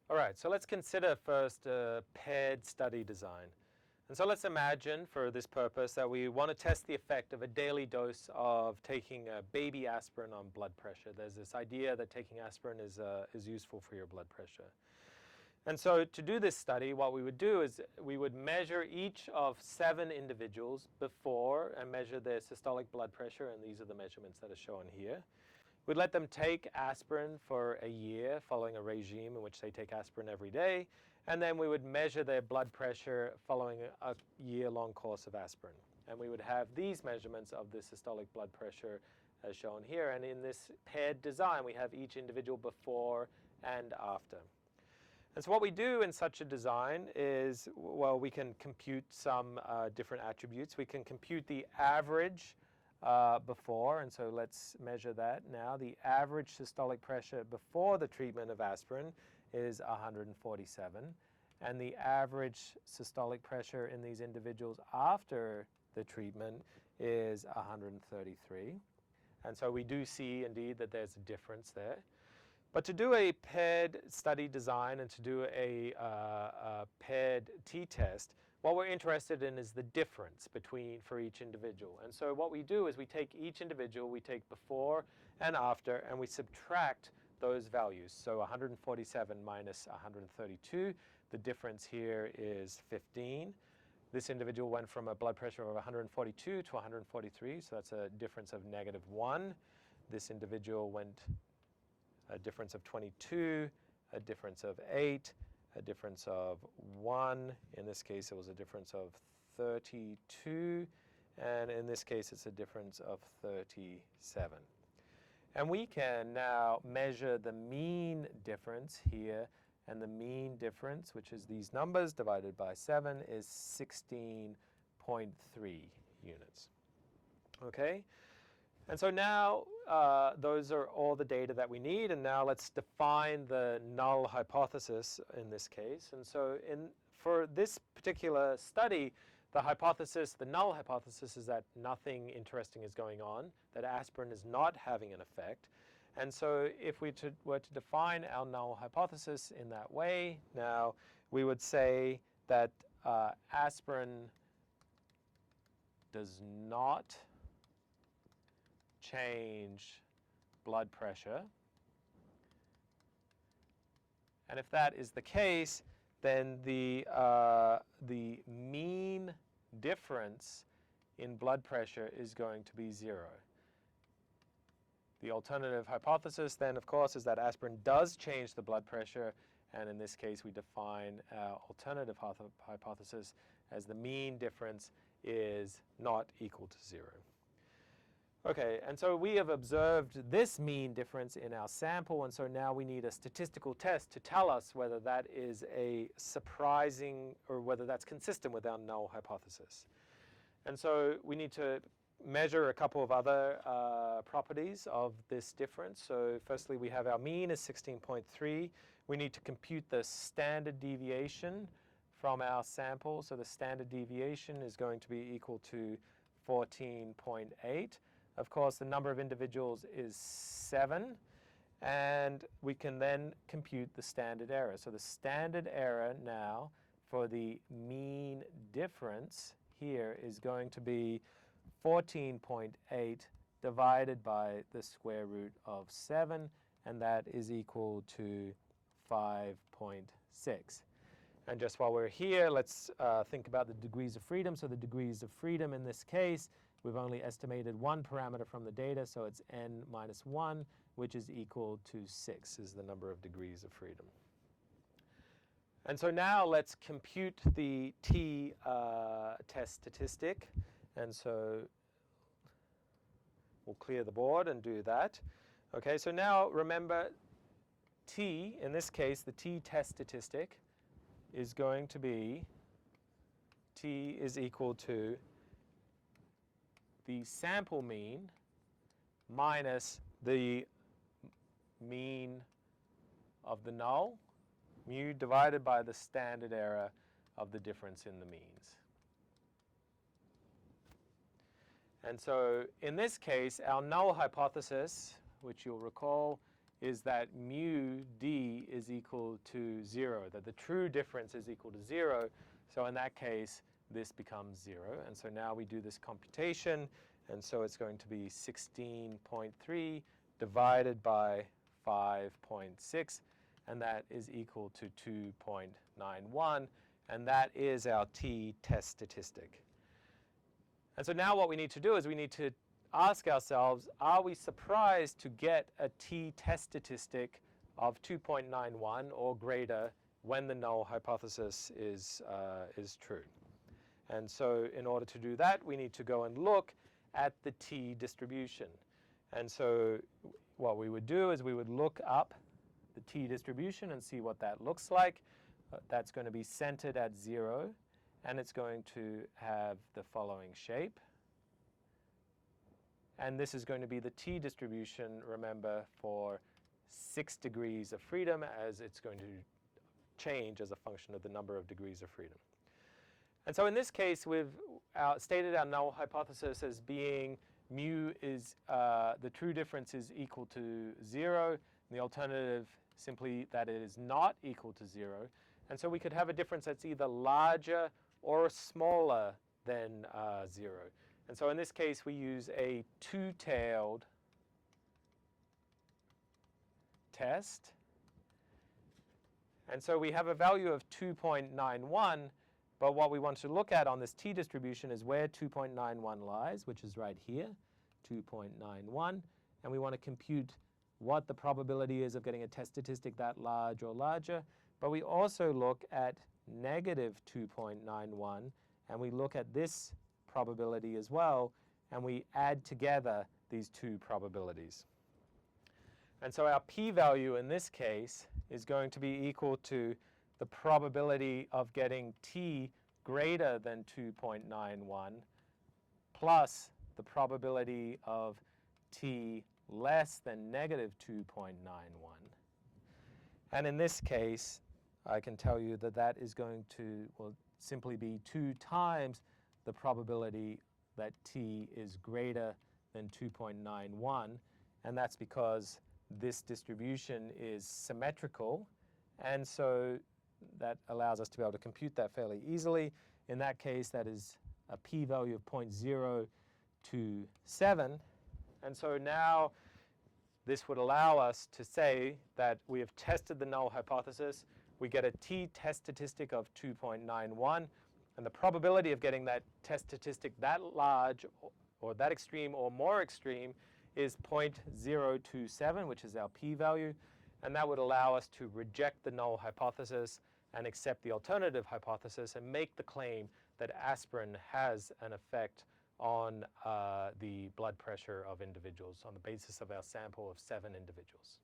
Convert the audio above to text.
All right, so let's consider first a paired study design. And so let's imagine for this purpose that we want to test the effect of a daily dose of taking a baby aspirin on blood pressure. There's this idea that taking aspirin is useful for your blood pressure. And so to do this study, what we would do is we would measure each of 7 individuals before and measure their systolic blood pressure, and these are the measurements that are shown here. We'd let them take aspirin for a year following a regime in which they take aspirin every day, and then we would measure their blood pressure following a year-long course of aspirin. And we would have these measurements of the systolic blood pressure as shown here. And in this paired design, we have each individual before and after. And so what we do in such a design is, well, we can compute some different attributes. We can compute the average before, and so let's measure that now. The average systolic pressure before the treatment of aspirin is 147, and the average systolic pressure in these individuals after the treatment is 133. And so we do see indeed that there's a difference there. But to do a paired study design and to do a paired t-test, what we're interested in is the difference for each individual. And so what we do is we take each individual, we take before and after, and we subtract those values. So 147 minus 132, the difference here is 15. This individual went from a blood pressure of 142 to 143, so that's a difference of -1. This individual went a difference of 22, a difference of 8, a difference of 1. In this case, it was a difference of 32. And in this case, it's a difference of 37. And we can now measure the mean difference here. And the mean difference, which is these numbers divided by 7, is 16.3 units. Okay? And so now those are all the data that we need, and now let's define the null hypothesis in this case. And so for this particular study, the null hypothesis is that nothing interesting is going on, that aspirin is not having an effect. And so if we were to define our null hypothesis in that way, now we would say that aspirin does not change blood pressure. And if that is the case, then the mean difference in blood pressure is going to be 0. The alternative hypothesis then, of course, is that aspirin does change the blood pressure, and in this case we define our alternative hypothesis as the mean difference is not equal to 0. Okay, and so we have observed this mean difference in our sample, and so now we need a statistical test to tell us whether that is a surprising or whether that's consistent with our null hypothesis. And so we need to measure a couple of other properties of this difference. So firstly, we have our mean is 16.3. We need to compute the standard deviation from our sample. So the standard deviation is going to be equal to 14.8. Of course, the number of individuals is 7, and we can then compute the standard error. So the standard error now for the mean difference here is going to be 14.8 divided by the square root of 7, and that is equal to 5.6. And just while we're here, let's think about the degrees of freedom. So the degrees of freedom in this case, we've only estimated one parameter from the data, so it's n minus 1, which is equal to 6, is the number of degrees of freedom. And so now let's compute the t-test statistic. And so we'll clear the board and do that. Okay, so now remember t, in this case, the t-test statistic is going to be t is equal to the sample mean minus the mean of the null, mu divided by the standard error of the difference in the means. And so in this case, our null hypothesis, which you'll recall is that mu d is equal to 0, that the true difference is equal to 0. So in that case, this becomes 0. And so now we do this computation, and so it's going to be 16.3 divided by 5.6, and that is equal to 2.91, and that is our t-test statistic. And so now what we need to do is we need to ask ourselves, are we surprised to get a t-test statistic of 2.91 or greater when the null hypothesis is true? And so in order to do that, we need to go and look at the t distribution. And so what we would do is we would look up the t distribution and see what that looks like. That's going to be centered at 0, and it's going to have the following shape. And this is going to be the t distribution, remember, for 6 degrees of freedom, as it's going to change as a function of the number of degrees of freedom. And so in this case, we've stated our null hypothesis as being mu is, the true difference is equal to 0, and the alternative simply that it is not equal to 0. And so we could have a difference that's either larger or smaller than 0. And so in this case, we use a two-tailed test. And so we have a value of 2.91, but what we want to look at on this t distribution is where 2.91 lies, which is right here, 2.91. And we want to compute what the probability is of getting a test statistic that large or larger. But we also look at negative 2.91, and we look at this probability as well, and we add together these two probabilities. And so our p-value in this case is going to be equal to the probability of getting t greater than 2.91 plus the probability of t less than negative 2.91. And in this case, I can tell you that that is going to, well, simply be 2 times the probability that t is greater than 2.91, and that's because this distribution is symmetrical, and so that allows us to be able to compute that fairly easily. In that case, that is a p-value of 0.027, and so now this would allow us to say that we have tested the null hypothesis. We get a t-test statistic of 2.91, and the probability of getting that test statistic that large or that extreme or more extreme is 0.027, which is our p-value, and that would allow us to reject the null hypothesis and accept the alternative hypothesis and make the claim that aspirin has an effect on the blood pressure of individuals on the basis of our sample of 7 individuals.